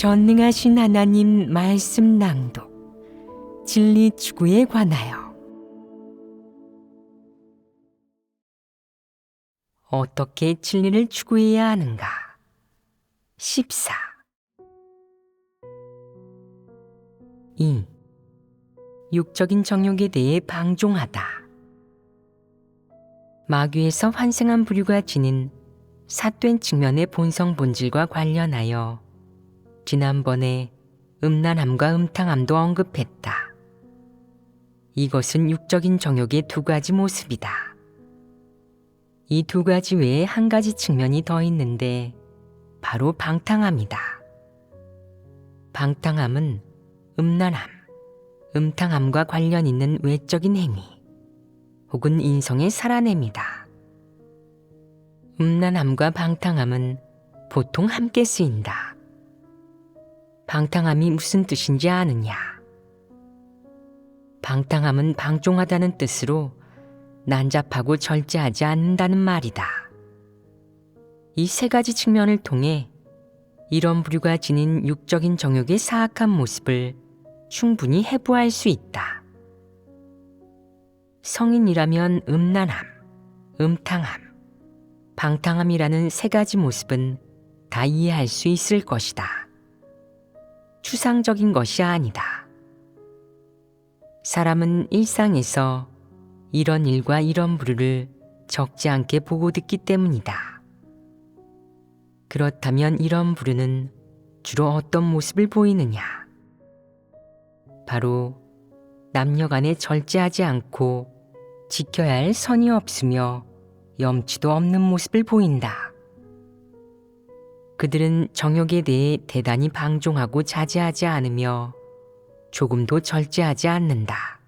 전능하신 하나님 말씀 낭독 진리 추구에 관하여 어떻게 진리를 추구해야 하는가? 14. 2. 육적인 정욕에 대해 방종하다. 마귀에서 환생한 부류가 지닌 삿된 측면의 본성 본질과 관련하여 지난번에 음란함과 음탕함도 언급했다. 이것은 육적인 정욕의 두 가지 모습이다. 이 두 가지 외에 한 가지 측면이 더 있는데 바로 방탕함이다. 방탕함은 음란함, 음탕함과 관련 있는 외적인 행위 혹은 인성의 살아냄이다. 음란함과 방탕함은 보통 함께 쓰인다. 방탕함이 무슨 뜻인지 아느냐? 방탕함은 방종하다는 뜻으로 난잡하고 절제하지 않는다는 말이다. 이 세 가지 측면을 통해 이런 부류가 지닌 육적인 정욕의 사악한 모습을 충분히 해부할 수 있다. 성인이라면 음란함, 음탕함, 방탕함이라는 세 가지 모습은 다 이해할 수 있을 것이다. 추상적인 것이 아니다. 사람은 일상에서 이런 일과 이런 부류를 적지 않게 보고 듣기 때문이다. 그렇다면 이런 부류는 주로 어떤 모습을 보이느냐? 바로 남녀 간에 절제하지 않고 지켜야 할 선이 없으며 염치도 없는 모습을 보인다. 그들은 정욕에 대해 대단히 방종하고 자제하지 않으며 조금도 절제하지 않는다.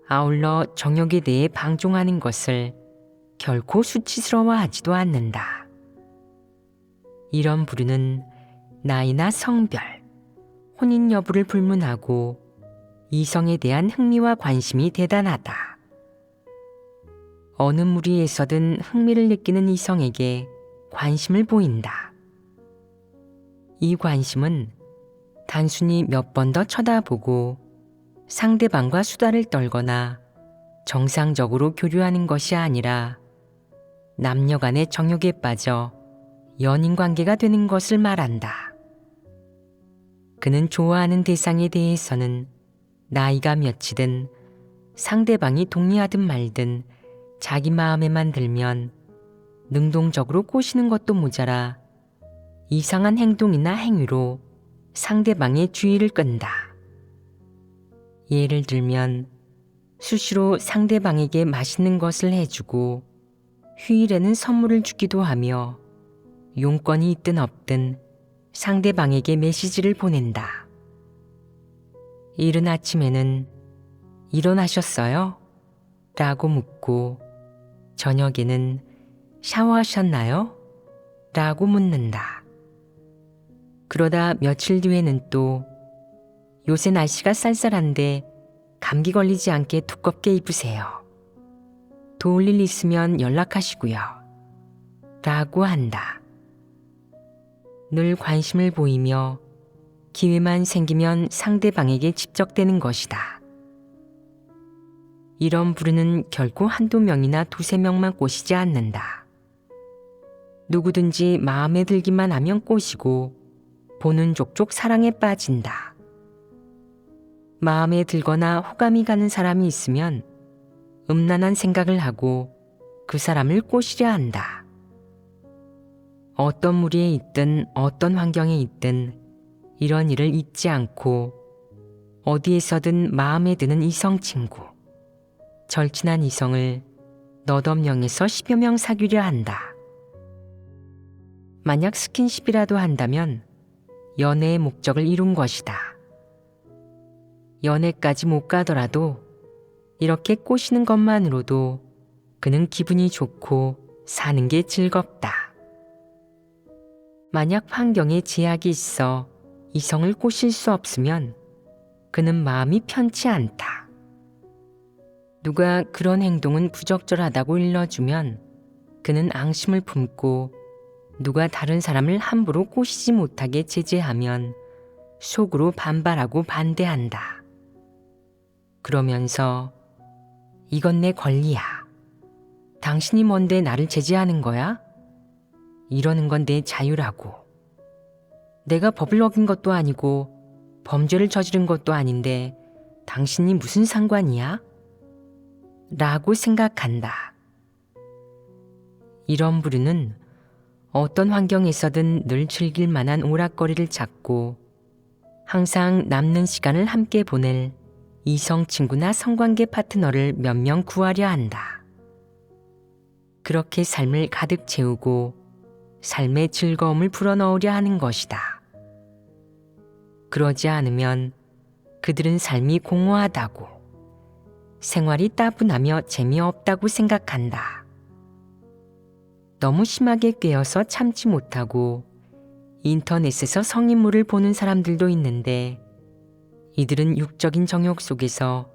아울러 정욕에 대해 방종하는 것을 결코 수치스러워하지도 않는다. 이런 부류는 나이나 성별, 혼인 여부를 불문하고 이성에 대한 흥미와 관심이 대단하다. 어느 무리에서든 흥미를 느끼는 이성에게 관심을 보인다. 이 관심은 단순히 몇 번 더 쳐다보고 상대방과 수다를 떨거나 정상적으로 교류하는 것이 아니라 남녀 간의 정욕에 빠져 연인 관계가 되는 것을 말한다. 그는 좋아하는 대상에 대해서는 나이가 몇이든 상대방이 동의하든 말든 자기 마음에만 들면 능동적으로 꼬시는 것도 모자라 이상한 행동이나 행위로 상대방의 주의를 끈다. 예를 들면 수시로 상대방에게 맛있는 것을 해주고 휴일에는 선물을 주기도 하며 용건이 있든 없든 상대방에게 메시지를 보낸다. 이른 아침에는 일어나셨어요? 라고 묻고 저녁에는 샤워하셨나요? 라고 묻는다. 그러다 며칠 뒤에는 또 요새 날씨가 쌀쌀한데 감기 걸리지 않게 두껍게 입으세요. 도울 일 있으면 연락하시고요. 라고 한다. 늘 관심을 보이며 기회만 생기면 상대방에게 집적되는 것이다. 이런 부류는 결코 한두 명이나 두세 명만 꼬시지 않는다. 누구든지 마음에 들기만 하면 꼬시고 보는 족족 사랑에 빠진다. 마음에 들거나 호감이 가는 사람이 있으면 음란한 생각을 하고 그 사람을 꼬시려 한다. 어떤 무리에 있든 어떤 환경에 있든 이런 일을 잊지 않고 어디에서든 마음에 드는 이성 친구, 절친한 이성을 너댓 명에서 10여 명 사귀려 한다. 만약 스킨십이라도 한다면 연애의 목적을 이룬 것이다. 연애까지 못 가더라도 이렇게 꼬시는 것만으로도 그는 기분이 좋고 사는 게 즐겁다. 만약 환경에 제약이 있어 이성을 꼬실 수 없으면 그는 마음이 편치 않다. 누가 그런 행동은 부적절하다고 일러주면 그는 앙심을 품고 누가 다른 사람을 함부로 꼬시지 못하게 제재하면 속으로 반발하고 반대한다. 그러면서 이건 내 권리야. 당신이 뭔데 나를 제재하는 거야? 이러는 건 내 자유라고. 내가 법을 어긴 것도 아니고 범죄를 저지른 것도 아닌데 당신이 무슨 상관이야? 라고 생각한다. 이런 부류는 어떤 환경에서든 늘 즐길 만한 오락거리를 찾고 항상 남는 시간을 함께 보낼 이성 친구나 성관계 파트너를 몇 명 구하려 한다. 그렇게 삶을 가득 채우고 삶의 즐거움을 불어넣으려 하는 것이다. 그러지 않으면 그들은 삶이 공허하다고, 생활이 따분하며 재미없다고 생각한다. 너무 심하게 꿰어서 참지 못하고 인터넷에서 성인물을 보는 사람들도 있는데 이들은 육적인 정욕 속에서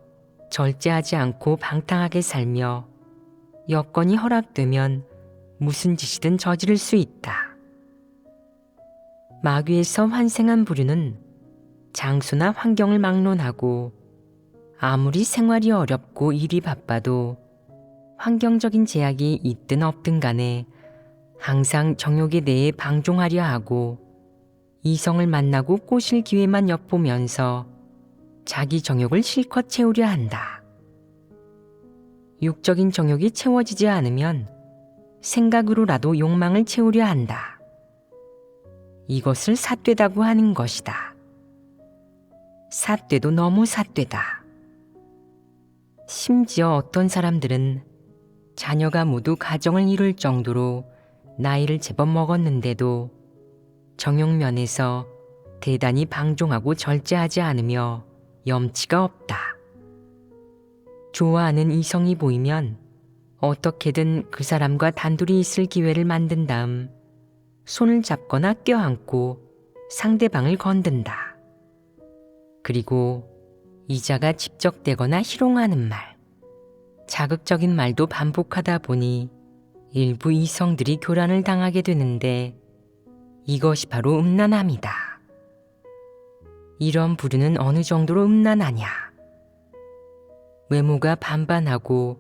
절제하지 않고 방탕하게 살며 여건이 허락되면 무슨 짓이든 저지를 수 있다. 마귀에서 환생한 부류는 장소나 환경을 막론하고 아무리 생활이 어렵고 일이 바빠도 환경적인 제약이 있든 없든 간에 항상 정욕에 대해 방종하려 하고 이성을 만나고 꼬실 기회만 엿보면서 자기 정욕을 실컷 채우려 한다. 육적인 정욕이 채워지지 않으면 생각으로라도 욕망을 채우려 한다. 이것을 삿되다고 하는 것이다. 삿되도 너무 삿되다. 심지어 어떤 사람들은 자녀가 모두 가정을 이룰 정도로 나이를 제법 먹었는데도 정욕면에서 대단히 방종하고 절제하지 않으며 염치가 없다. 좋아하는 이성이 보이면 어떻게든 그 사람과 단둘이 있을 기회를 만든 다음 손을 잡거나 껴안고 상대방을 건든다. 그리고 이자가 집적되거나 희롱하는 말, 자극적인 말도 반복하다 보니 일부 이성들이 교란을 당하게 되는데 이것이 바로 음란함이다. 이런 부류는 어느 정도로 음란하냐? 외모가 반반하고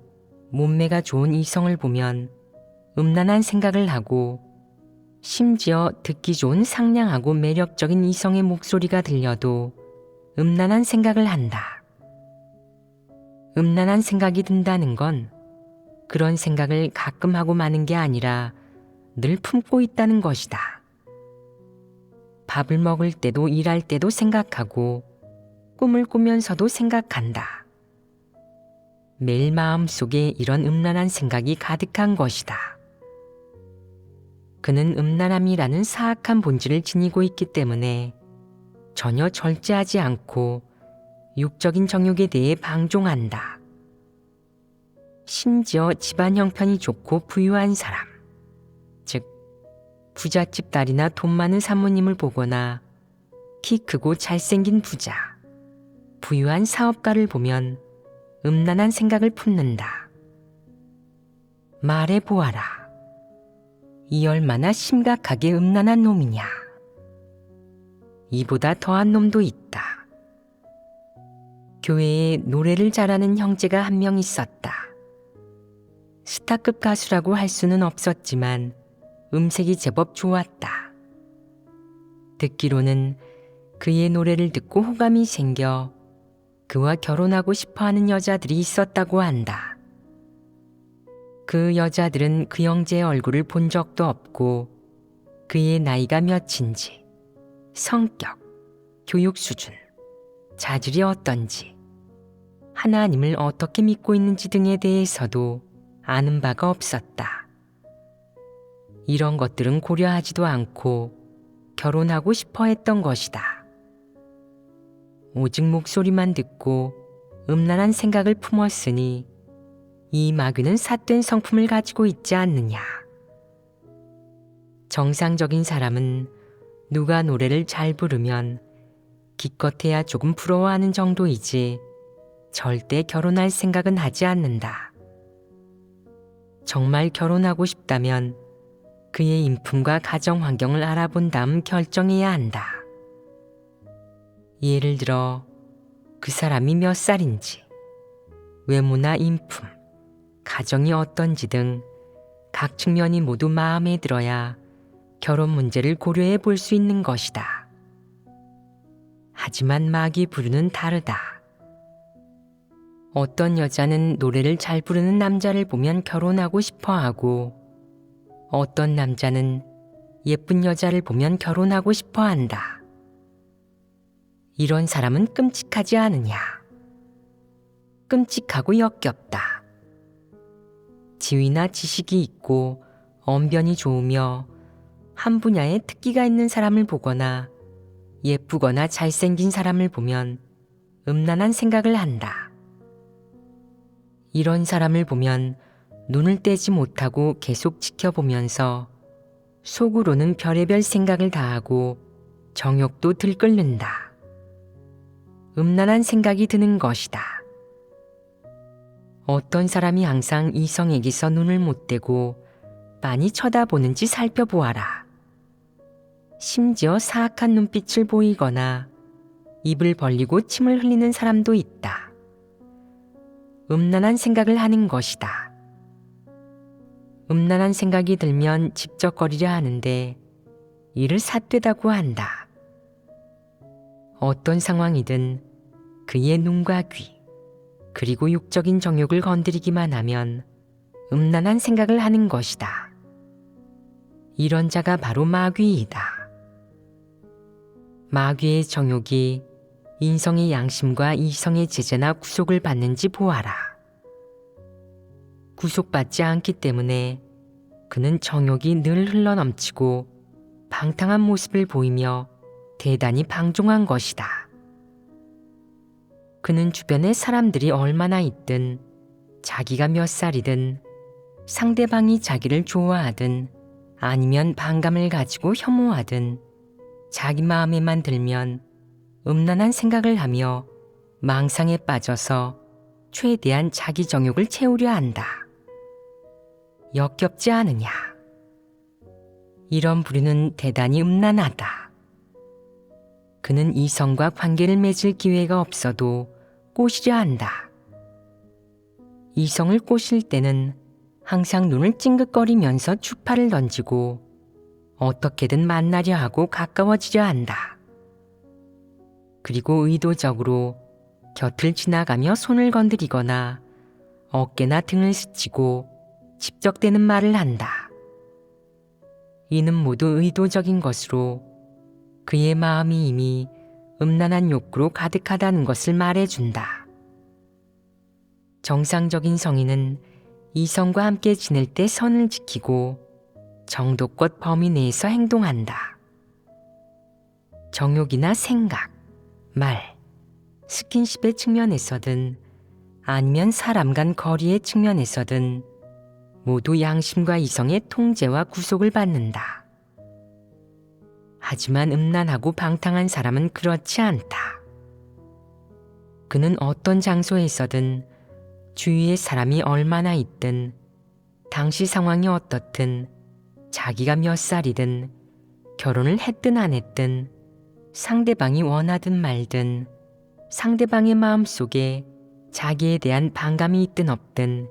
몸매가 좋은 이성을 보면 음란한 생각을 하고 심지어 듣기 좋은 상냥하고 매력적인 이성의 목소리가 들려도 음란한 생각을 한다. 음란한 생각이 든다는 건 그런 생각을 가끔 하고 마는 게 아니라 늘 품고 있다는 것이다. 밥을 먹을 때도 일할 때도 생각하고 꿈을 꾸면서도 생각한다. 매일 마음속에 이런 음란한 생각이 가득한 것이다. 그는 음란함이라는 사악한 본질을 지니고 있기 때문에 전혀 절제하지 않고 육적인 정욕에 대해 방종한다. 심지어 집안 형편이 좋고 부유한 사람, 즉 부잣집 딸이나 돈 많은 사모님을 보거나 키 크고 잘생긴 부자, 부유한 사업가를 보면 음란한 생각을 품는다. 말해보아라. 이 얼마나 심각하게 음란한 놈이냐. 이보다 더한 놈도 있다. 교회에 노래를 잘하는 형제가 한 명 있었다. 스타급 가수라고 할 수는 없었지만 음색이 제법 좋았다. 듣기로는 그의 노래를 듣고 호감이 생겨 그와 결혼하고 싶어하는 여자들이 있었다고 한다. 그 여자들은 그 형제의 얼굴을 본 적도 없고 그의 나이가 몇인지, 성격, 교육 수준, 자질이 어떤지, 하나님을 어떻게 믿고 있는지 등에 대해서도 아는 바가 없었다. 이런 것들은 고려하지도 않고 결혼하고 싶어 했던 것이다. 오직 목소리만 듣고 음란한 생각을 품었으니 이 마귀는 삿된 성품을 가지고 있지 않느냐. 정상적인 사람은 누가 노래를 잘 부르면 기껏해야 조금 부러워하는 정도이지 절대 결혼할 생각은 하지 않는다. 정말 결혼하고 싶다면 그의 인품과 가정 환경을 알아본 다음 결정해야 한다. 예를 들어 그 사람이 몇 살인지, 외모나 인품, 가정이 어떤지 등 각 측면이 모두 마음에 들어야 결혼 문제를 고려해 볼 수 있는 것이다. 하지만 마귀 부류는 다르다. 어떤 여자는 노래를 잘 부르는 남자를 보면 결혼하고 싶어 하고, 어떤 남자는 예쁜 여자를 보면 결혼하고 싶어 한다. 이런 사람은 끔찍하지 않으냐? 끔찍하고 역겹다. 지위나 지식이 있고 언변이 좋으며 한 분야에 특기가 있는 사람을 보거나 예쁘거나 잘생긴 사람을 보면 음란한 생각을 한다. 이런 사람을 보면 눈을 떼지 못하고 계속 지켜보면서 속으로는 별의별 생각을 다하고 정욕도 들끓는다. 음란한 생각이 드는 것이다. 어떤 사람이 항상 이성에게서 눈을 못 떼고 많이 쳐다보는지 살펴보아라. 심지어 사악한 눈빛을 보이거나 입을 벌리고 침을 흘리는 사람도 있다. 음란한 생각을 하는 것이다. 음란한 생각이 들면 집적거리려 하는데 이를 삿되다고 한다. 어떤 상황이든 그의 눈과 귀, 그리고 육적인 정욕을 건드리기만 하면 음란한 생각을 하는 것이다. 이런 자가 바로 마귀이다. 마귀의 정욕이 인성의 양심과 이성의 제재나 구속을 받는지 보아라. 구속받지 않기 때문에 그는 정욕이 늘 흘러넘치고 방탕한 모습을 보이며 대단히 방종한 것이다. 그는 주변에 사람들이 얼마나 있든, 자기가 몇 살이든, 상대방이 자기를 좋아하든 아니면 반감을 가지고 혐오하든 자기 마음에만 들면 음란한 생각을 하며 망상에 빠져서 최대한 자기 정욕을 채우려 한다. 역겹지 않으냐? 이런 부류는 대단히 음란하다. 그는 이성과 관계를 맺을 기회가 없어도 꼬시려 한다. 이성을 꼬실 때는 항상 눈을 찡긋거리면서 추파를 던지고 어떻게든 만나려 하고 가까워지려 한다. 그리고 의도적으로 곁을 지나가며 손을 건드리거나 어깨나 등을 스치고 집적대는 말을 한다. 이는 모두 의도적인 것으로 그의 마음이 이미 음란한 욕구로 가득하다는 것을 말해준다. 정상적인 성인은 이성과 함께 지낼 때 선을 지키고 정도껏 범위 내에서 행동한다. 정욕이나 생각, 말, 스킨십의 측면에서든 아니면 사람 간 거리의 측면에서든 모두 양심과 이성의 통제와 구속을 받는다. 하지만 음란하고 방탕한 사람은 그렇지 않다. 그는 어떤 장소에서든 주위에 사람이 얼마나 있든 당시 상황이 어떻든 자기가 몇 살이든 결혼을 했든 안 했든 상대방이 원하든 말든 상대방의 마음속에 자기에 대한 반감이 있든 없든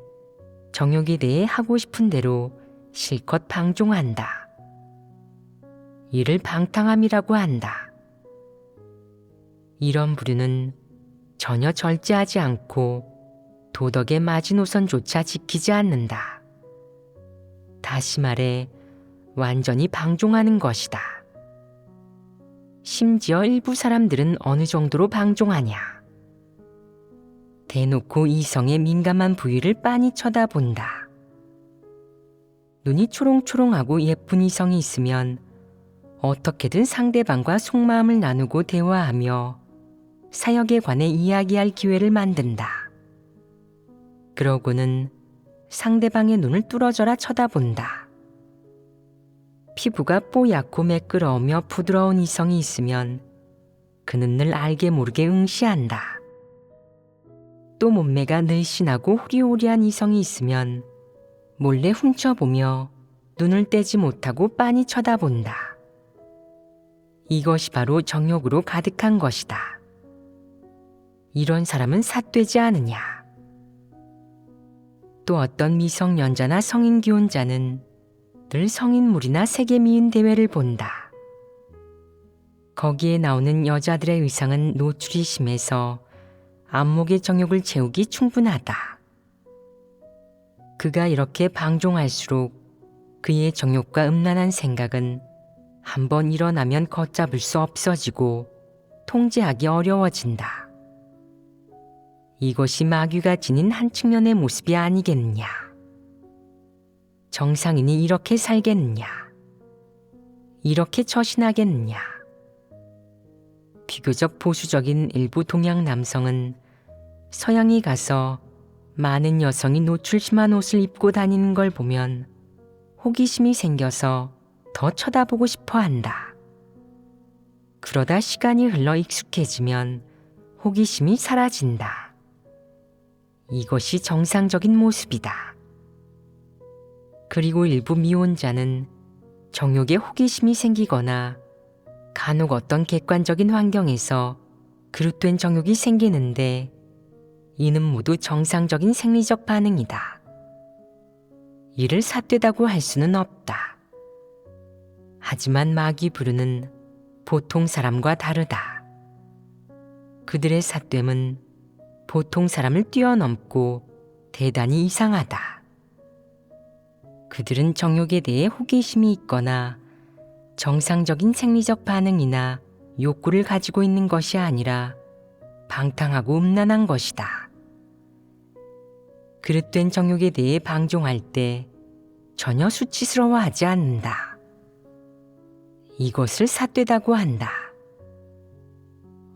정욕에 대해 하고 싶은 대로 실컷 방종한다. 이를 방탕함이라고 한다. 이런 부류는 전혀 절제하지 않고 도덕의 마지노선조차 지키지 않는다. 다시 말해 완전히 방종하는 것이다. 심지어 일부 사람들은 어느 정도로 방종하냐. 대놓고 이성의 민감한 부위를 빤히 쳐다본다. 눈이 초롱초롱하고 예쁜 이성이 있으면 어떻게든 상대방과 속마음을 나누고 대화하며 사역에 관해 이야기할 기회를 만든다. 그러고는 상대방의 눈을 뚫어져라 쳐다본다. 피부가 뽀얗고 매끄러우며 부드러운 이성이 있으면 그는 늘 알게 모르게 응시한다. 또 몸매가 늘씬하고 호리호리한 이성이 있으면 몰래 훔쳐보며 눈을 떼지 못하고 빤히 쳐다본다. 이것이 바로 정욕으로 가득한 것이다. 이런 사람은 삿되지 않으냐? 또 어떤 미성년자나 성인 기혼자는 늘 성인물이나 세계미인 대회를 본다. 거기에 나오는 여자들의 의상은 노출이 심해서 안목의 정욕을 채우기 충분하다. 그가 이렇게 방종할수록 그의 정욕과 음란한 생각은 한번 일어나면 걷잡을 수 없어지고 통제하기 어려워진다. 이것이 마귀가 지닌 한 측면의 모습이 아니겠느냐? 정상인이 이렇게 살겠느냐? 이렇게 처신하겠느냐? 비교적 보수적인 일부 동양 남성은 서양에 가서 많은 여성이 노출 심한 옷을 입고 다니는 걸 보면 호기심이 생겨서 더 쳐다보고 싶어 한다. 그러다 시간이 흘러 익숙해지면 호기심이 사라진다. 이것이 정상적인 모습이다. 그리고 일부 미혼자는 정욕에 호기심이 생기거나 간혹 어떤 객관적인 환경에서 그릇된 정욕이 생기는데 이는 모두 정상적인 생리적 반응이다. 이를 삿되다고 할 수는 없다. 하지만 마귀 부르는 보통 사람과 다르다. 그들의 삿됨은 보통 사람을 뛰어넘고 대단히 이상하다. 그들은 정욕에 대해 호기심이 있거나 정상적인 생리적 반응이나 욕구를 가지고 있는 것이 아니라 방탕하고 음란한 것이다. 그릇된 정욕에 대해 방종할 때 전혀 수치스러워하지 않는다. 이것을 삿되다고 한다.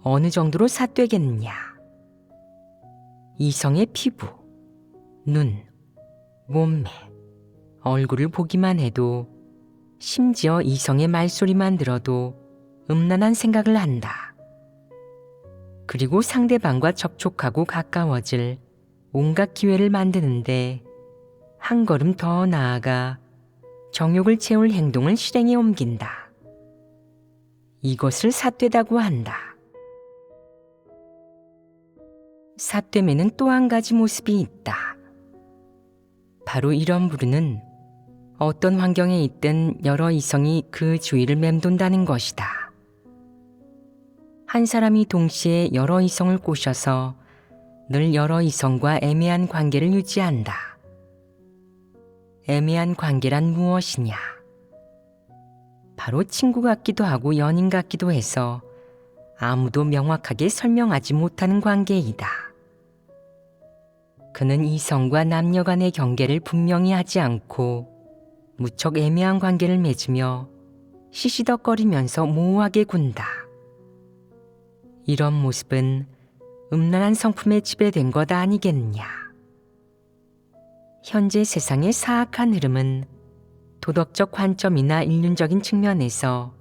어느 정도로 삿되겠느냐? 이성의 피부, 눈, 몸매, 얼굴을 보기만 해도 심지어 이성의 말소리만 들어도 음란한 생각을 한다. 그리고 상대방과 접촉하고 가까워질 온갖 기회를 만드는데 한 걸음 더 나아가 정욕을 채울 행동을 실행에 옮긴다. 이것을 삿되다고 한다. 삿됨에는 또 한 가지 모습이 있다. 바로 이런 부류는 어떤 환경에 있든 여러 이성이 그 주위를 맴돈다는 것이다. 한 사람이 동시에 여러 이성을 꼬셔서 늘 여러 이성과 애매한 관계를 유지한다. 애매한 관계란 무엇이냐? 바로 친구 같기도 하고 연인 같기도 해서 아무도 명확하게 설명하지 못하는 관계이다. 그는 이성과 남녀 간의 경계를 분명히 하지 않고 무척 애매한 관계를 맺으며 시시덕거리면서 모호하게 군다. 이런 모습은 음란한 성품에 지배된 것 아니겠느냐. 현재 세상의 사악한 흐름은 도덕적 관점이나 인륜적인 측면에서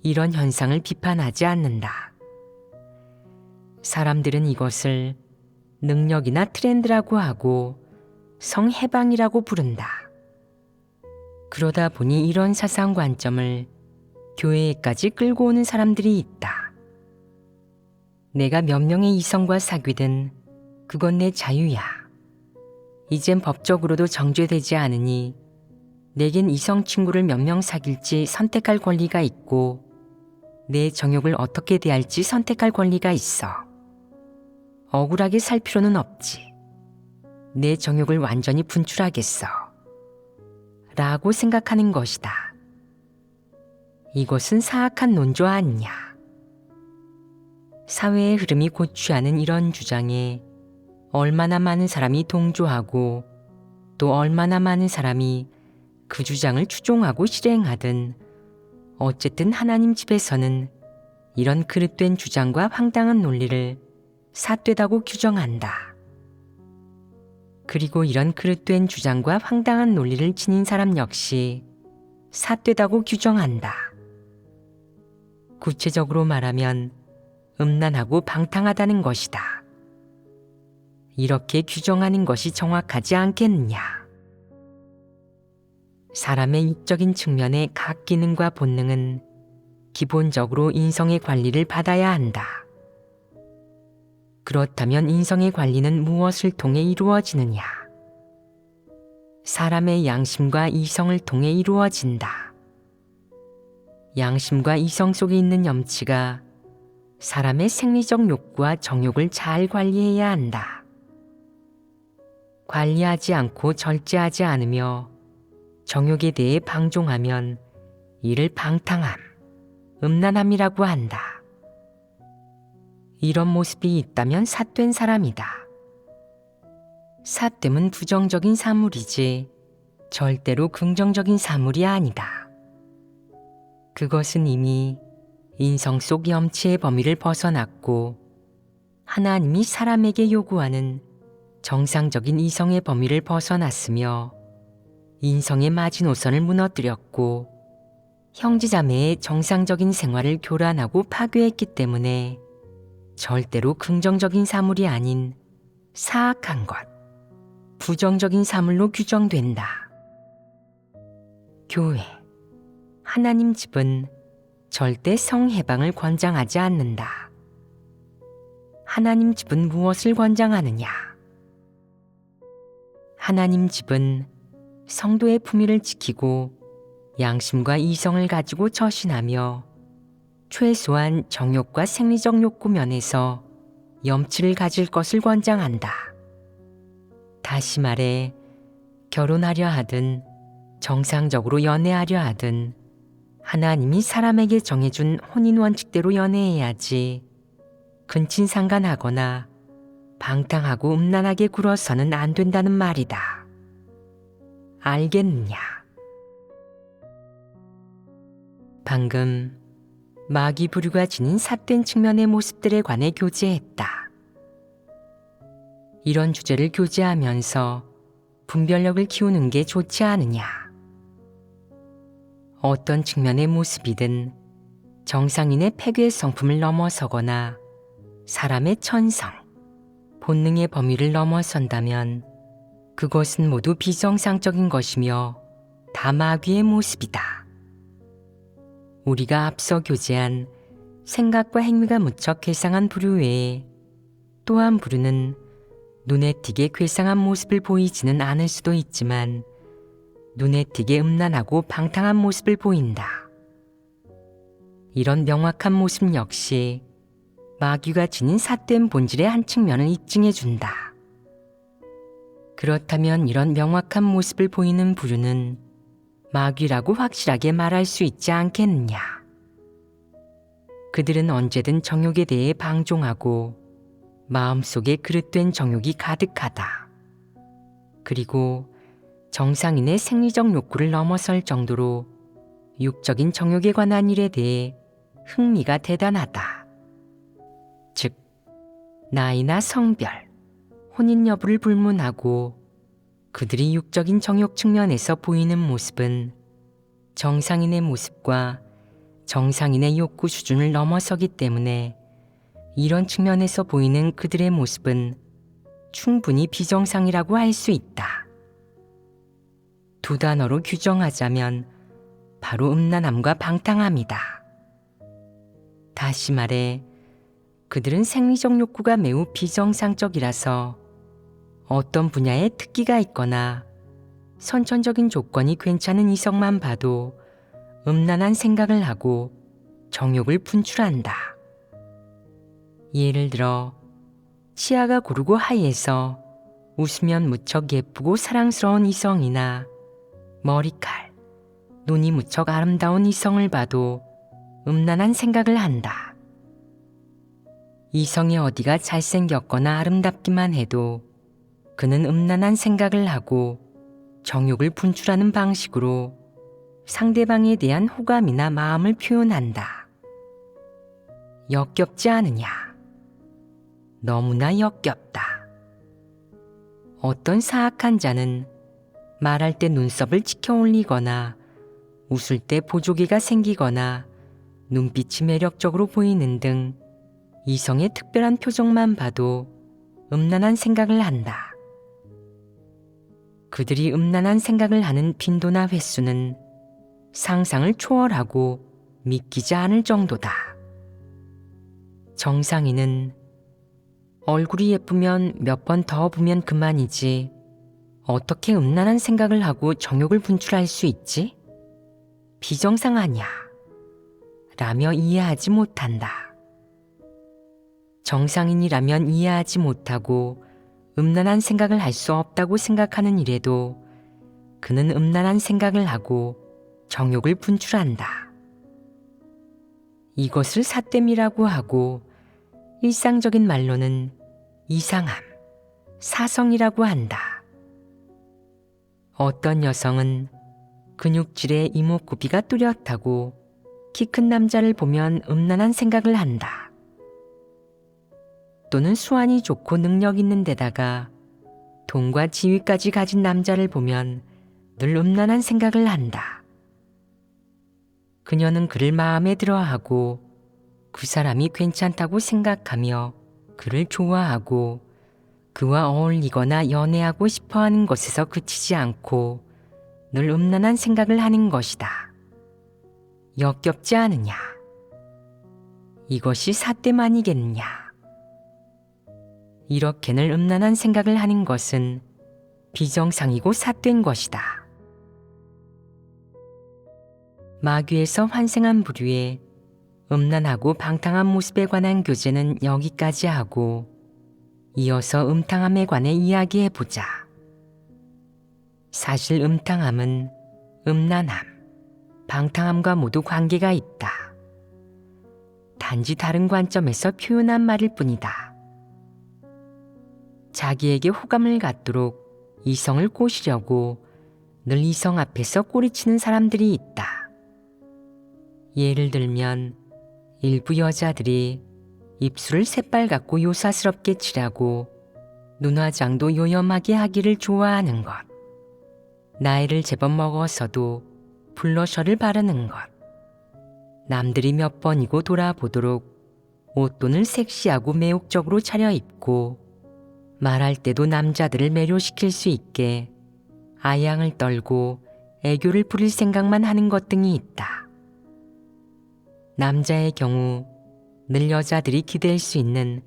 이런 현상을 비판하지 않는다. 사람들은 이것을 능력이나 트렌드라고 하고 성해방이라고 부른다. 그러다 보니 이런 사상 관점을 교회에까지 끌고 오는 사람들이 있다. 내가 몇 명의 이성과 사귀든 그건 내 자유야. 이젠 법적으로도 정죄되지 않으니 내겐 이성 친구를 몇 명 사귈지 선택할 권리가 있고 내 정욕을 어떻게 대할지 선택할 권리가 있어. 억울하게 살 필요는 없지. 내 정욕을 완전히 분출하겠어. 라고 생각하는 것이다. 이것은 사악한 논조 아니냐. 사회의 흐름이 고취하는 이런 주장에 얼마나 많은 사람이 동조하고 또 얼마나 많은 사람이 그 주장을 추종하고 실행하든 어쨌든 하나님 집에서는 이런 그릇된 주장과 황당한 논리를 삿되다고 규정한다. 그리고 이런 그릇된 주장과 황당한 논리를 지닌 사람 역시 삿되다고 규정한다. 구체적으로 말하면 음란하고 방탕하다는 것이다. 이렇게 규정하는 것이 정확하지 않겠느냐. 사람의 육적인 측면의 각 기능과 본능은 기본적으로 인성의 관리를 받아야 한다. 그렇다면 인성의 관리는 무엇을 통해 이루어지느냐? 사람의 양심과 이성을 통해 이루어진다. 양심과 이성 속에 있는 염치가 사람의 생리적 욕구와 정욕을 잘 관리해야 한다. 관리하지 않고 절제하지 않으며 정욕에 대해 방종하면 이를 방탕함, 음란함이라고 한다. 이런 모습이 있다면 삿된 사람이다. 삿됨은 부정적인 사물이지 절대로 긍정적인 사물이 아니다. 그것은 이미 인성 속 염치의 범위를 벗어났고 하나님이 사람에게 요구하는 정상적인 이성의 범위를 벗어났으며 인성의 마지노선을 무너뜨렸고 형제자매의 정상적인 생활을 교란하고 파괴했기 때문에 절대로 긍정적인 사물이 아닌 사악한 것, 부정적인 사물로 규정된다. 교회, 하나님 집은 절대 성해방을 권장하지 않는다. 하나님 집은 무엇을 권장하느냐? 하나님 집은 성도의 품위를 지키고 양심과 이성을 가지고 처신하며 최소한 정욕과 생리적 욕구 면에서 염치를 가질 것을 권장한다. 다시 말해 결혼하려 하든 정상적으로 연애하려 하든 하나님이 사람에게 정해준 혼인 원칙대로 연애해야지 근친상간하거나 방탕하고 음란하게 굴어서는 안 된다는 말이다. 알겠느냐? 방금 마귀 부류가 지닌 삿된 측면의 모습들에 관해 교제했다. 이런 주제를 교제하면서 분별력을 키우는 게 좋지 않으냐? 어떤 측면의 모습이든 정상인의 폐괴 성품을 넘어서거나 사람의 천성, 본능의 범위를 넘어선다면 그것은 모두 비정상적인 것이며 다 마귀의 모습이다. 우리가 앞서 교제한 생각과 행위가 무척 괴상한 부류 외에 또 한 부류는 눈에 띄게 괴상한 모습을 보이지는 않을 수도 있지만 눈에 띄게 음란하고 방탕한 모습을 보인다. 이런 명확한 모습 역시 마귀가 지닌 삿된 본질의 한 측면을 입증해 준다. 그렇다면 이런 명확한 모습을 보이는 부류는 마귀라고 확실하게 말할 수 있지 않겠느냐? 그들은 언제든 정욕에 대해 방종하고 마음속에 그릇된 정욕이 가득하다. 그리고 정상인의 생리적 욕구를 넘어설 정도로 육적인 정욕에 관한 일에 대해 흥미가 대단하다. 즉, 나이나 성별, 혼인 여부를 불문하고 그들이 육적인 정욕 측면에서 보이는 모습은 정상인의 모습과 정상인의 욕구 수준을 넘어서기 때문에 이런 측면에서 보이는 그들의 모습은 충분히 비정상이라고 할 수 있다. 두 단어로 규정하자면 바로 음란함과 방탕함이다. 다시 말해 그들은 생리적 욕구가 매우 비정상적이라서 어떤 분야에 특기가 있거나 선천적인 조건이 괜찮은 이성만 봐도 음란한 생각을 하고 정욕을 분출한다. 예를 들어 치아가 고르고 하얘서 웃으면 무척 예쁘고 사랑스러운 이성이나 머리칼, 눈이 무척 아름다운 이성을 봐도 음란한 생각을 한다. 이성의 어디가 잘생겼거나 아름답기만 해도 그는 음란한 생각을 하고 정욕을 분출하는 방식으로 상대방에 대한 호감이나 마음을 표현한다. 역겹지 않으냐? 너무나 역겹다. 어떤 사악한 자는 말할 때 눈썹을 치켜 올리거나 웃을 때 보조개가 생기거나 눈빛이 매력적으로 보이는 등 이성의 특별한 표정만 봐도 음란한 생각을 한다. 그들이 음란한 생각을 하는 빈도나 횟수는 상상을 초월하고 믿기지 않을 정도다. 정상인은 얼굴이 예쁘면 몇 번 더 보면 그만이지 어떻게 음란한 생각을 하고 정욕을 분출할 수 있지? 비정상 아냐 라며 이해하지 못한다. 정상인이라면 이해하지 못하고 음란한 생각을 할 수 없다고 생각하는 일에도 그는 음란한 생각을 하고 정욕을 분출한다. 이것을 사땜이라고 하고 일상적인 말로는 이상함, 사성이라고 한다. 어떤 여성은 근육질의 이목구비가 뚜렷하고 키 큰 남자를 보면 음란한 생각을 한다. 또는 수완이 좋고 능력 있는 데다가 돈과 지위까지 가진 남자를 보면 늘 음란한 생각을 한다. 그녀는 그를 마음에 들어하고 그 사람이 괜찮다고 생각하며 그를 좋아하고 그와 어울리거나 연애하고 싶어하는 것에서 그치지 않고 늘 음란한 생각을 하는 것이다. 역겹지 않으냐? 이것이 사땜 아니겠느냐? 이렇게 늘 음란한 생각을 하는 것은 비정상이고 삿된 것이다. 마귀에서 환생한 부류의 음란하고 방탕한 모습에 관한 교재는 여기까지 하고 이어서 음탕함에 관해 이야기해보자. 사실 음탕함은 음란함, 방탕함과 모두 관계가 있다. 단지 다른 관점에서 표현한 말일 뿐이다. 자기에게 호감을 갖도록 이성을 꼬시려고 늘 이성 앞에서 꼬리치는 사람들이 있다. 예를 들면 일부 여자들이 입술을 새빨갛고 요사스럽게 칠하고 눈화장도 요염하게 하기를 좋아하는 것, 나이를 제법 먹어서도 블러셔를 바르는 것, 남들이 몇 번이고 돌아보도록 옷돈을 섹시하고 매혹적으로 차려입고 말할 때도 남자들을 매료시킬 수 있게 아양을 떨고 애교를 부릴 생각만 하는 것 등이 있다. 남자의 경우 늘 여자들이 기댈 수 있는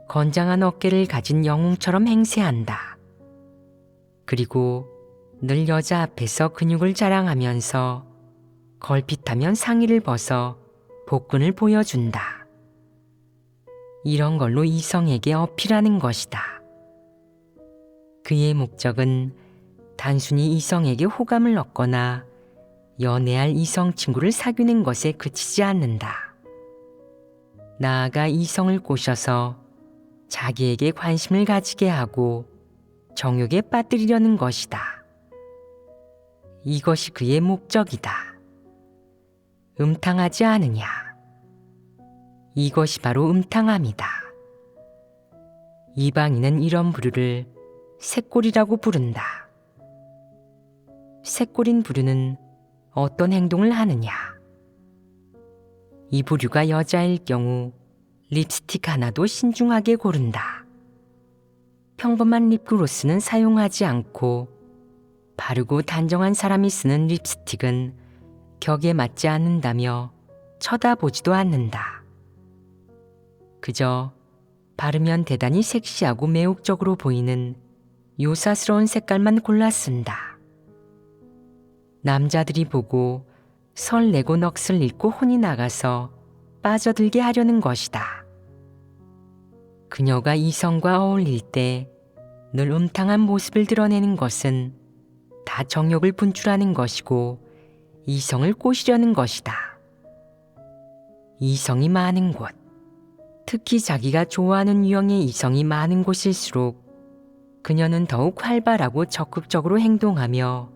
건장한 어깨를 가진 영웅처럼 행세한다. 그리고 늘 여자 앞에서 근육을 자랑하면서 걸핏하면 상의를 벗어 복근을 보여준다. 이런 걸로 이성에게 어필하는 것이다. 그의 목적은 단순히 이성에게 호감을 얻거나 연애할 이성 친구를 사귀는 것에 그치지 않는다. 나아가 이성을 꼬셔서 자기에게 관심을 가지게 하고 정욕에 빠뜨리려는 것이다. 이것이 그의 목적이다. 음탕하지 않으냐? 이것이 바로 음탕함이다. 이방인은 이런 부류를 새꼴이라고 부른다. 새꼴인 부류는 어떤 행동을 하느냐? 이 부류가 여자일 경우 립스틱 하나도 신중하게 고른다. 평범한 립글로스는 사용하지 않고 바르고 단정한 사람이 쓰는 립스틱은 격에 맞지 않는다며 쳐다보지도 않는다. 그저 바르면 대단히 섹시하고 매혹적으로 보이는 요사스러운 색깔만 골라 쓴다. 남자들이 보고 설레고 넋을 잃고 혼이 나가서 빠져들게 하려는 것이다. 그녀가 이성과 어울릴 때 늘 음탕한 모습을 드러내는 것은 다 정욕을 분출하는 것이고 이성을 꼬시려는 것이다. 이성이 많은 곳, 특히 자기가 좋아하는 유형의 이성이 많은 곳일수록 그녀는 더욱 활발하고 적극적으로 행동하며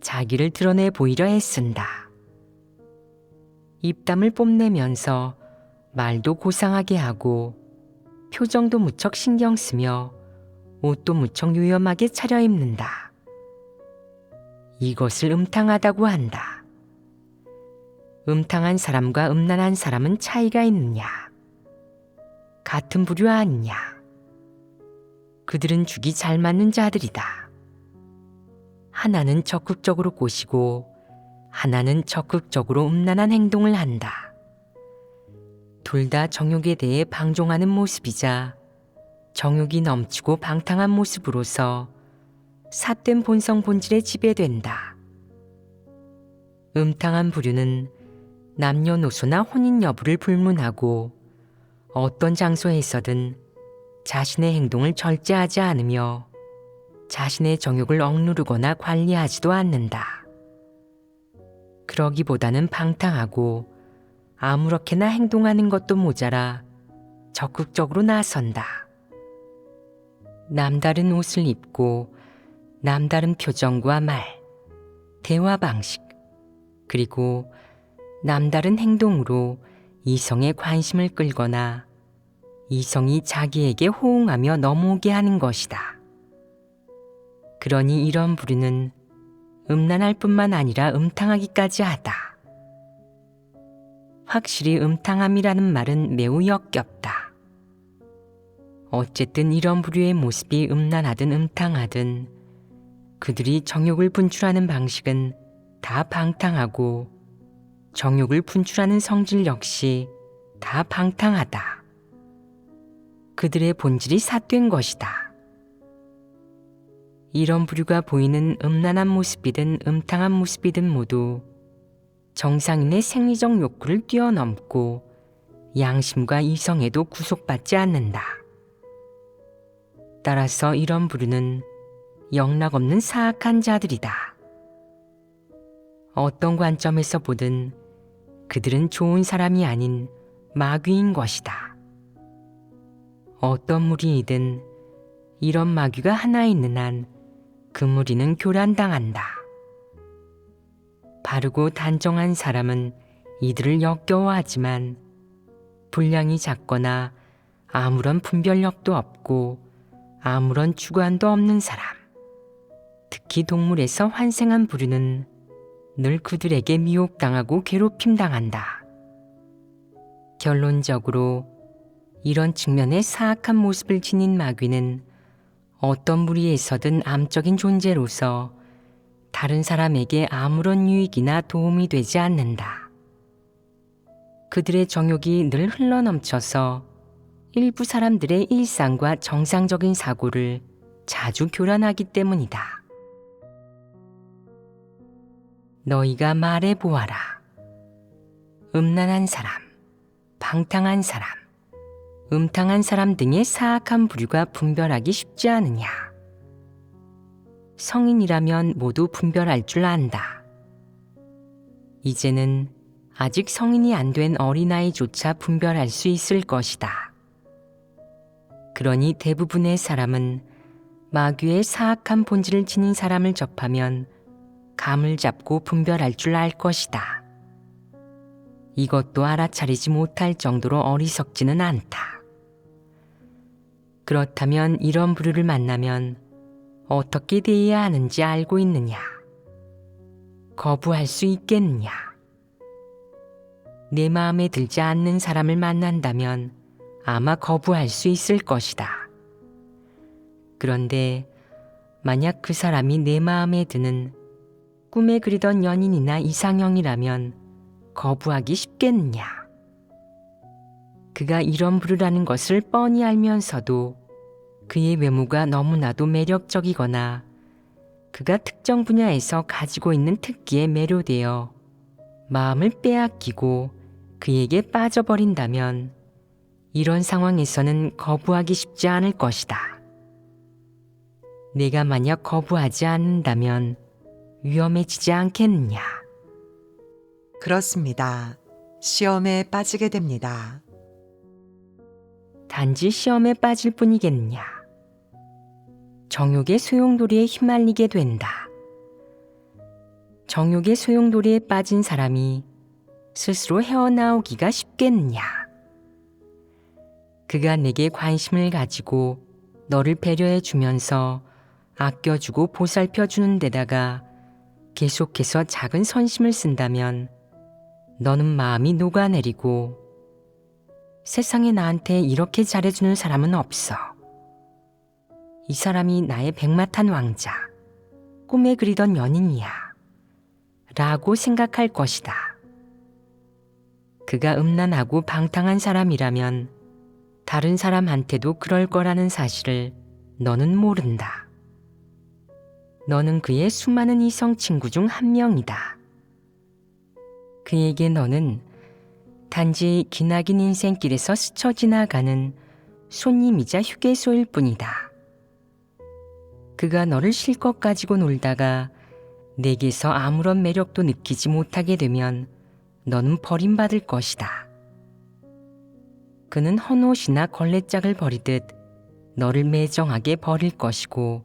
자기를 드러내 보이려 애쓴다. 입담을 뽐내면서 말도 고상하게 하고 표정도 무척 신경 쓰며 옷도 무척 유염하게 차려입는다. 이것을 음탕하다고 한다. 음탕한 사람과 음란한 사람은 차이가 있느냐? 같은 부류 아니냐? 그들은 죽이 잘 맞는 자들이다. 하나는 적극적으로 꼬시고 하나는 적극적으로 음란한 행동을 한다. 둘 다 정욕에 대해 방종하는 모습이자 정욕이 넘치고 방탕한 모습으로서 삿된 본성 본질에 지배된다. 음탕한 부류는 남녀노소나 혼인 여부를 불문하고 어떤 장소에서든 자신의 행동을 절제하지 않으며 자신의 정욕을 억누르거나 관리하지도 않는다. 그러기보다는 방탕하고 아무렇게나 행동하는 것도 모자라 적극적으로 나선다. 남다른 옷을 입고 남다른 표정과 말, 대화 방식, 그리고 남다른 행동으로 이성의 관심을 끌거나 이성이 자기에게 호응하며 넘어오게 하는 것이다. 그러니 이런 부류는 음란할 뿐만 아니라 음탕하기까지 하다. 확실히 음탕함이라는 말은 매우 역겹다. 어쨌든 이런 부류의 모습이 음란하든 음탕하든 그들이 정욕을 분출하는 방식은 다 방탕하고 정욕을 분출하는 성질 역시 다 방탕하다. 그들의 본질이 삿된 것이다. 이런 부류가 보이는 음란한 모습이든 음탕한 모습이든 모두 정상인의 생리적 욕구를 뛰어넘고 양심과 이성에도 구속받지 않는다. 따라서 이런 부류는 영락없는 사악한 자들이다. 어떤 관점에서 보든 그들은 좋은 사람이 아닌 마귀인 것이다. 어떤 무리이든 이런 마귀가 하나 있는 한 그 무리는 교란당한다. 바르고 단정한 사람은 이들을 역겨워하지만 분량이 작거나 아무런 분별력도 없고 아무런 주관도 없는 사람, 특히 동물에서 환생한 부류는 늘 그들에게 미혹당하고 괴롭힘당한다. 결론적으로 이런 측면의 사악한 모습을 지닌 마귀는 어떤 무리에서든 암적인 존재로서 다른 사람에게 아무런 유익이나 도움이 되지 않는다. 그들의 정욕이 늘 흘러넘쳐서 일부 사람들의 일상과 정상적인 사고를 자주 교란하기 때문이다. 너희가 말해 보아라. 음란한 사람, 방탕한 사람, 음탕한 사람 등의 사악한 부류가 분별하기 쉽지 않으냐. 성인이라면 모두 분별할 줄 안다. 이제는 아직 성인이 안 된 어린아이조차 분별할 수 있을 것이다. 그러니 대부분의 사람은 마귀의 사악한 본질을 지닌 사람을 접하면 감을 잡고 분별할 줄 알 것이다. 이것도 알아차리지 못할 정도로 어리석지는 않다. 그렇다면 이런 부류를 만나면 어떻게 대해야 하는지 알고 있느냐? 거부할 수 있겠느냐? 내 마음에 들지 않는 사람을 만난다면 아마 거부할 수 있을 것이다. 그런데 만약 그 사람이 내 마음에 드는 꿈에 그리던 연인이나 이상형이라면 거부하기 쉽겠느냐? 그가 이런 부류라는 것을 뻔히 알면서도 그의 외모가 너무나도 매력적이거나 그가 특정 분야에서 가지고 있는 특기에 매료되어 마음을 빼앗기고 그에게 빠져버린다면 이런 상황에서는 거부하기 쉽지 않을 것이다. 내가 만약 거부하지 않는다면 위험해지지 않겠느냐? 그렇습니다. 시험에 빠지게 됩니다. 단지 시험에 빠질 뿐이겠느냐? 정욕의 소용돌이에 휘말리게 된다. 정욕의 소용돌이에 빠진 사람이 스스로 헤어나오기가 쉽겠느냐? 그가 내게 관심을 가지고 너를 배려해 주면서 아껴주고 보살펴 주는 데다가 계속해서 작은 선심을 쓴다면 너는 마음이 녹아내리고 세상에 나한테 이렇게 잘해주는 사람은 없어. 이 사람이 나의 백마탄 왕자, 꿈에 그리던 연인이야 라고 생각할 것이다. 그가 음란하고 방탕한 사람이라면 다른 사람한테도 그럴 거라는 사실을 너는 모른다. 너는 그의 수많은 이성 친구 중 한 명이다. 그에게 너는 단지 기나긴 인생길에서 스쳐 지나가는 손님이자 휴게소일 뿐이다. 그가 너를 실컷 가지고 놀다가 내게서 아무런 매력도 느끼지 못하게 되면 너는 버림받을 것이다. 그는 헌옷이나 걸레짝을 버리듯 너를 매정하게 버릴 것이고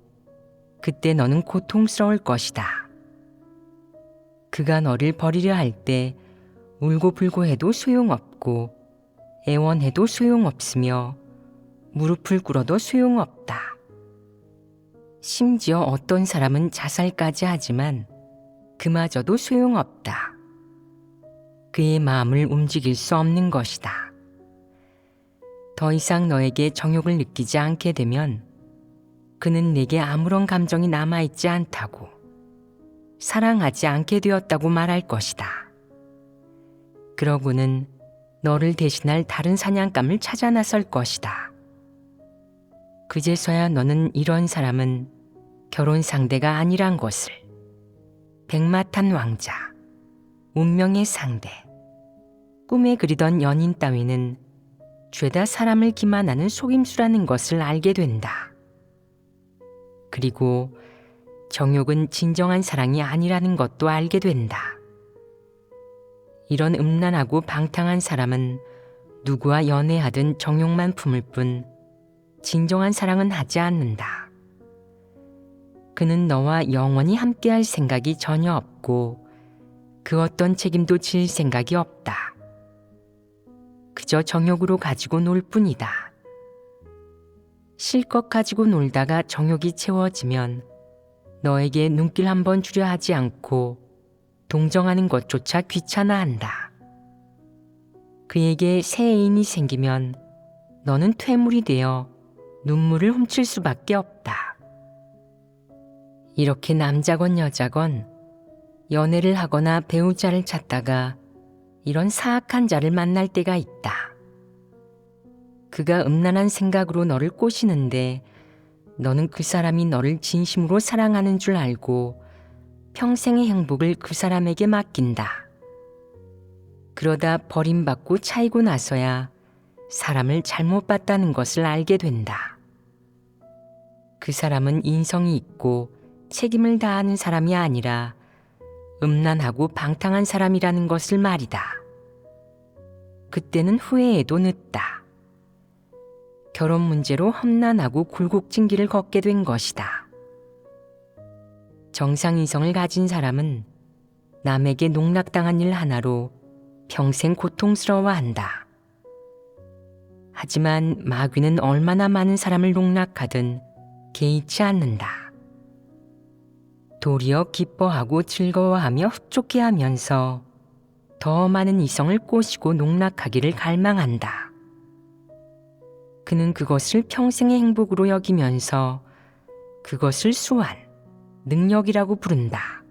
그때 너는 고통스러울 것이다. 그가 너를 버리려 할 때 울고불고 해도 소용없고 애원해도 소용없으며 무릎을 꿇어도 소용없다. 심지어 어떤 사람은 자살까지 하지만 그마저도 소용없다. 그의 마음을 움직일 수 없는 것이다. 더 이상 너에게 정욕을 느끼지 않게 되면 그는 내게 아무런 감정이 남아있지 않다고, 사랑하지 않게 되었다고 말할 것이다. 그러고는 너를 대신할 다른 사냥감을 찾아 나설 것이다. 그제서야 너는 이런 사람은 결혼 상대가 아니란 것을, 백마탄 왕자, 운명의 상대, 꿈에 그리던 연인 따위는 죄다 사람을 기만하는 속임수라는 것을 알게 된다. 그리고 정욕은 진정한 사랑이 아니라는 것도 알게 된다. 이런 음란하고 방탕한 사람은 누구와 연애하든 정욕만 품을 뿐 진정한 사랑은 하지 않는다. 그는 너와 영원히 함께할 생각이 전혀 없고 그 어떤 책임도 질 생각이 없다. 그저 정욕으로 가지고 놀 뿐이다. 실컷 가지고 놀다가 정욕이 채워지면 너에게 눈길 한번 주려 하지 않고 동정하는 것조차 귀찮아한다. 그에게 새 애인이 생기면 너는 퇴물이 되어 눈물을 훔칠 수밖에 없다. 이렇게 남자건 여자건 연애를 하거나 배우자를 찾다가 이런 사악한 자를 만날 때가 있다. 그가 음란한 생각으로 너를 꼬시는데 너는 그 사람이 너를 진심으로 사랑하는 줄 알고 평생의 행복을 그 사람에게 맡긴다. 그러다 버림받고 차이고 나서야 사람을 잘못 봤다는 것을 알게 된다. 그 사람은 인성이 있고 책임을 다하는 사람이 아니라 음란하고 방탕한 사람이라는 것을 말이다. 그때는 후회해도 늦다. 결혼 문제로 험난하고 굴곡진 길을 걷게 된 것이다. 정상이성을 가진 사람은 남에게 농락당한 일 하나로 평생 고통스러워한다. 하지만 마귀는 얼마나 많은 사람을 농락하든 개의치 않는다. 도리어 기뻐하고 즐거워하며 흡족해하면서 더 많은 이성을 꼬시고 농락하기를 갈망한다. 그는 그것을 평생의 행복으로 여기면서 그것을 수완, 능력이라고 부른다.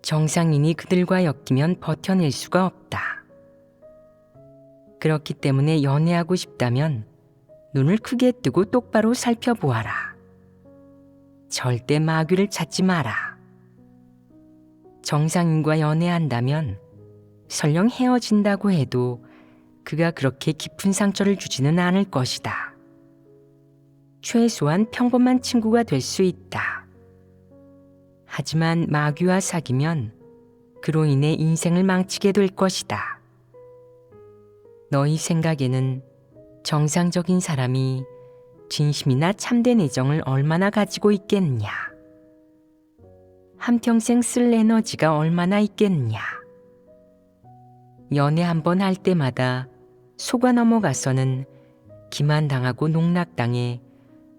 정상인이 그들과 엮이면 버텨낼 수가 없다. 그렇기 때문에 연애하고 싶다면 눈을 크게 뜨고 똑바로 살펴보아라. 절대 마귀를 찾지 마라. 정상인과 연애한다면 설령 헤어진다고 해도 그가 그렇게 깊은 상처를 주지는 않을 것이다. 최소한 평범한 친구가 될 수 있다. 하지만 마귀와 사귀면 그로 인해 인생을 망치게 될 것이다. 너희 생각에는 정상적인 사람이 진심이나 참된 애정을 얼마나 가지고 있겠느냐? 한평생 쓸 에너지가 얼마나 있겠느냐? 연애 한 번 할 때마다 속아 넘어가서는 기만당하고 농락당해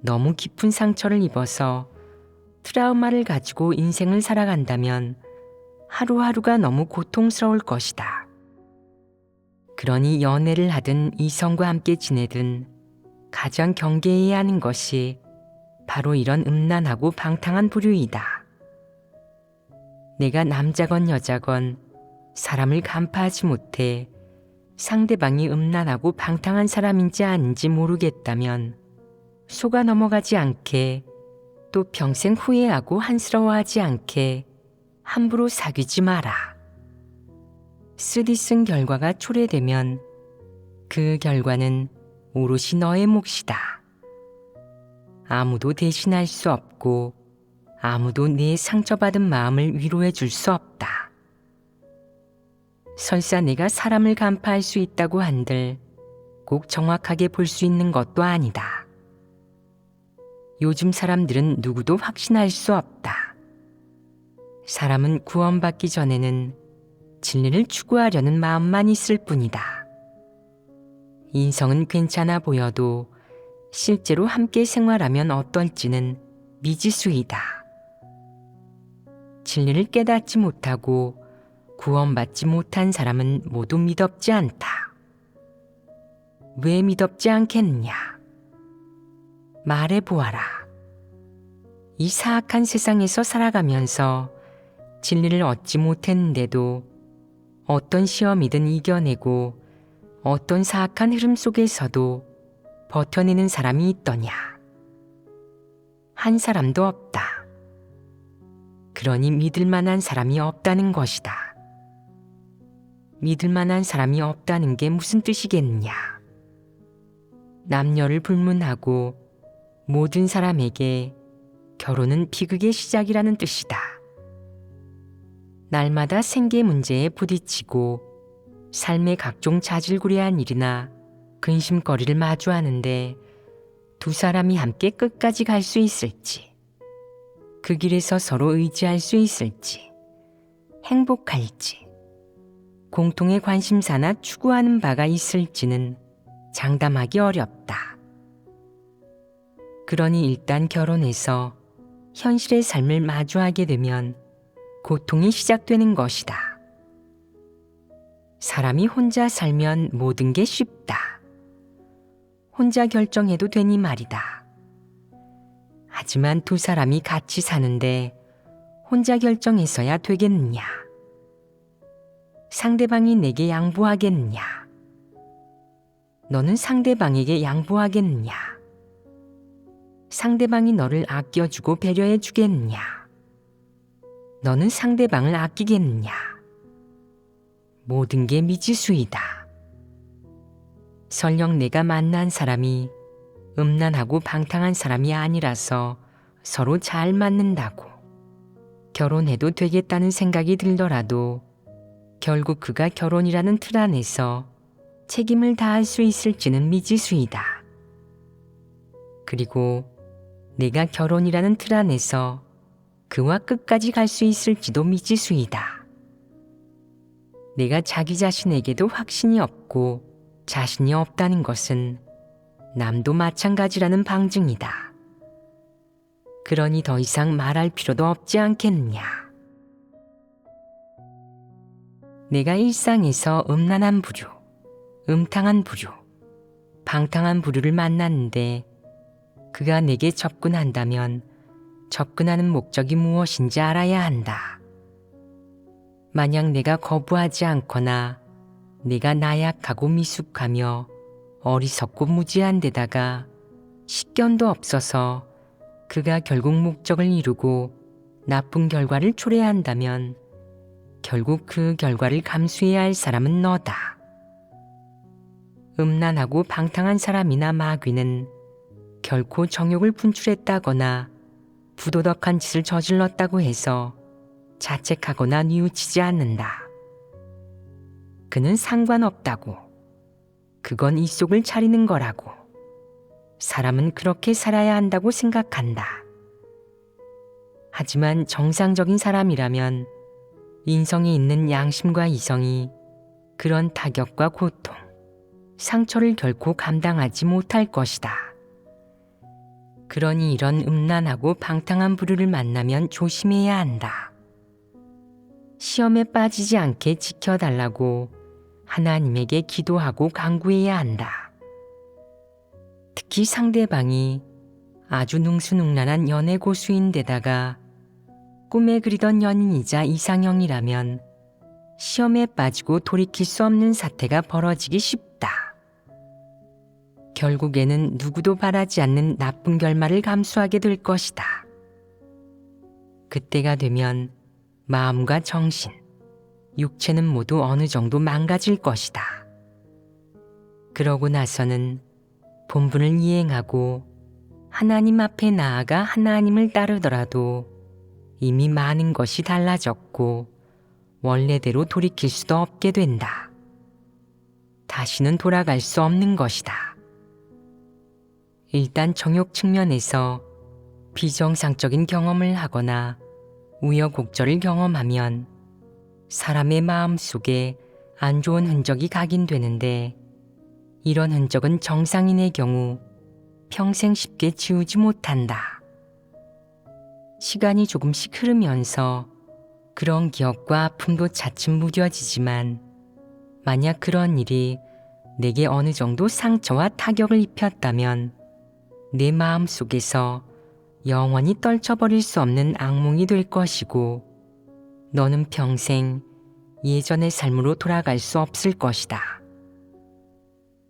너무 깊은 상처를 입어서 트라우마를 가지고 인생을 살아간다면 하루하루가 너무 고통스러울 것이다. 그러니 연애를 하든 이성과 함께 지내든 가장 경계해야 하는 것이 바로 이런 음란하고 방탕한 부류이다. 내가 남자건 여자건 사람을 간파하지 못해 상대방이 음란하고 방탕한 사람인지 아닌지 모르겠다면 속아 넘어가지 않게, 또 평생 후회하고 한스러워하지 않게 함부로 사귀지 마라. 쓰디 쓴 결과가 초래되면 그 결과는 오롯이 너의 몫이다. 아무도 대신할 수 없고 아무도 네 상처받은 마음을 위로해 줄 수 없다. 설사 내가 사람을 간파할 수 있다고 한들 꼭 정확하게 볼 수 있는 것도 아니다. 요즘 사람들은 누구도 확신할 수 없다. 사람은 구원받기 전에는 진리를 추구하려는 마음만 있을 뿐이다. 인성은 괜찮아 보여도 실제로 함께 생활하면 어떨지는 미지수이다. 진리를 깨닫지 못하고 구원받지 못한 사람은 모두 미덥지 않다. 왜 미덥지 않겠느냐? 말해보아라. 이 사악한 세상에서 살아가면서 진리를 얻지 못했는데도 어떤 시험이든 이겨내고 어떤 사악한 흐름 속에서도 버텨내는 사람이 있더냐? 한 사람도 없다. 그러니 믿을 만한 사람이 없다는 것이다. 믿을 만한 사람이 없다는 게 무슨 뜻이겠느냐? 남녀를 불문하고 모든 사람에게 결혼은 비극의 시작이라는 뜻이다. 날마다 생계 문제에 부딪히고 삶의 각종 자질구레한 일이나 근심거리를 마주하는데 두 사람이 함께 끝까지 갈 수 있을지, 그 길에서 서로 의지할 수 있을지, 행복할지, 공통의 관심사나 추구하는 바가 있을지는 장담하기 어렵다. 그러니 일단 결혼해서 현실의 삶을 마주하게 되면 고통이 시작되는 것이다. 사람이 혼자 살면 모든 게 쉽다. 혼자 결정해도 되니 말이다. 하지만 두 사람이 같이 사는데 혼자 결정해서야 되겠느냐? 상대방이 내게 양보하겠느냐? 너는 상대방에게 양보하겠느냐? 상대방이 너를 아껴주고 배려해 주겠느냐? 너는 상대방을 아끼겠느냐? 모든 게 미지수이다. 설령 내가 만난 사람이 음란하고 방탕한 사람이 아니라서 서로 잘 맞는다고 결혼해도 되겠다는 생각이 들더라도 결국 그가 결혼이라는 틀 안에서 책임을 다할 수 있을지는 미지수이다. 그리고 내가 결혼이라는 틀 안에서 그와 끝까지 갈 수 있을지도 미지수이다. 내가 자기 자신에게도 확신이 없고 자신이 없다는 것은 남도 마찬가지라는 방증이다. 그러니 더 이상 말할 필요도 없지 않겠느냐. 내가 일상에서 음란한 부류, 음탕한 부류, 방탕한 부류를 만났는데 그가 내게 접근한다면 접근하는 목적이 무엇인지 알아야 한다. 만약 내가 거부하지 않거나 내가 나약하고 미숙하며 어리석고 무지한 데다가 식견도 없어서 그가 결국 목적을 이루고 나쁜 결과를 초래한다면 결국 그 결과를 감수해야 할 사람은 너다. 음란하고 방탕한 사람이나 마귀는 결코 정욕을 분출했다거나 부도덕한 짓을 저질렀다고 해서 자책하거나 뉘우치지 않는다. 그는 상관없다고. 그건 이 속을 차리는 거라고. 사람은 그렇게 살아야 한다고 생각한다. 하지만 정상적인 사람이라면 인성이 있는 양심과 이성이 그런 타격과 고통, 상처를 결코 감당하지 못할 것이다. 그러니 이런 음란하고 방탕한 부류를 만나면 조심해야 한다. 시험에 빠지지 않게 지켜달라고 하나님에게 기도하고 간구해야 한다. 특히 상대방이 아주 능수능란한 연애 고수인데다가 꿈에 그리던 연인이자 이상형이라면 시험에 빠지고 돌이킬 수 없는 사태가 벌어지기 쉽다. 결국에는 누구도 바라지 않는 나쁜 결말을 감수하게 될 것이다. 그때가 되면 마음과 정신, 육체는 모두 어느 정도 망가질 것이다. 그러고 나서는 본분을 이행하고 하나님 앞에 나아가 하나님을 따르더라도 이미 많은 것이 달라졌고 원래대로 돌이킬 수도 없게 된다. 다시는 돌아갈 수 없는 것이다. 일단 정욕 측면에서 비정상적인 경험을 하거나 우여곡절을 경험하면 사람의 마음 속에 안 좋은 흔적이 각인되는데 이런 흔적은 정상인의 경우 평생 쉽게 지우지 못한다. 시간이 조금씩 흐르면서 그런 기억과 아픔도 차츰 무뎌지지만 만약 그런 일이 내게 어느 정도 상처와 타격을 입혔다면 내 마음 속에서 영원히 떨쳐버릴 수 없는 악몽이 될 것이고 너는 평생 예전의 삶으로 돌아갈 수 없을 것이다.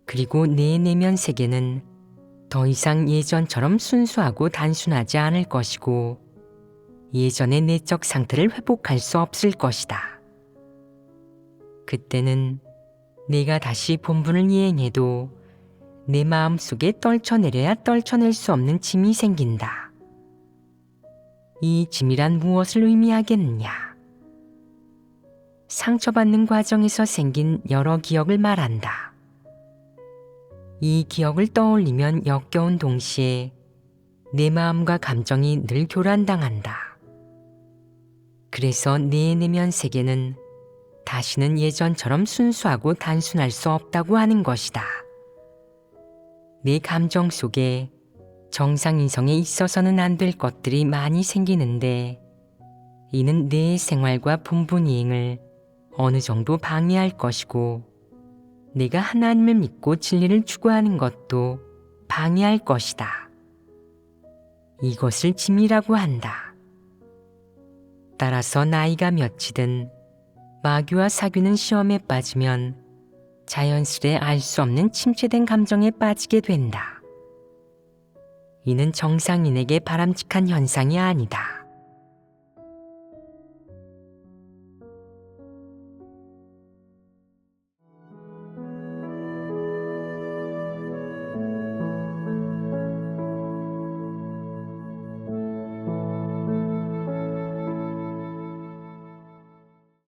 그리고 내 내면 세계는 더 이상 예전처럼 순수하고 단순하지 않을 것이고 예전의 내적 상태를 회복할 수 없을 것이다. 그때는 내가 다시 본분을 이행해도 내 마음 속에 떨쳐내려야 떨쳐낼 수 없는 짐이 생긴다. 이 짐이란 무엇을 의미하겠느냐? 상처받는 과정에서 생긴 여러 기억을 말한다. 이 기억을 떠올리면 역겨운 동시에 내 마음과 감정이 늘 교란당한다. 그래서 내 내면 세계는 다시는 예전처럼 순수하고 단순할 수 없다고 하는 것이다. 내 감정 속에 정상인성에 있어서는 안 될 것들이 많이 생기는데 이는 내 생활과 본분 이행을 어느 정도 방해할 것이고 내가 하나님을 믿고 진리를 추구하는 것도 방해할 것이다. 이것을 짐이라고 한다. 따라서 나이가 몇이든 마귀와 사귀는 시험에 빠지면 자연스레 알 수 없는 침체된 감정에 빠지게 된다. 이는 정상인에게 바람직한 현상이 아니다.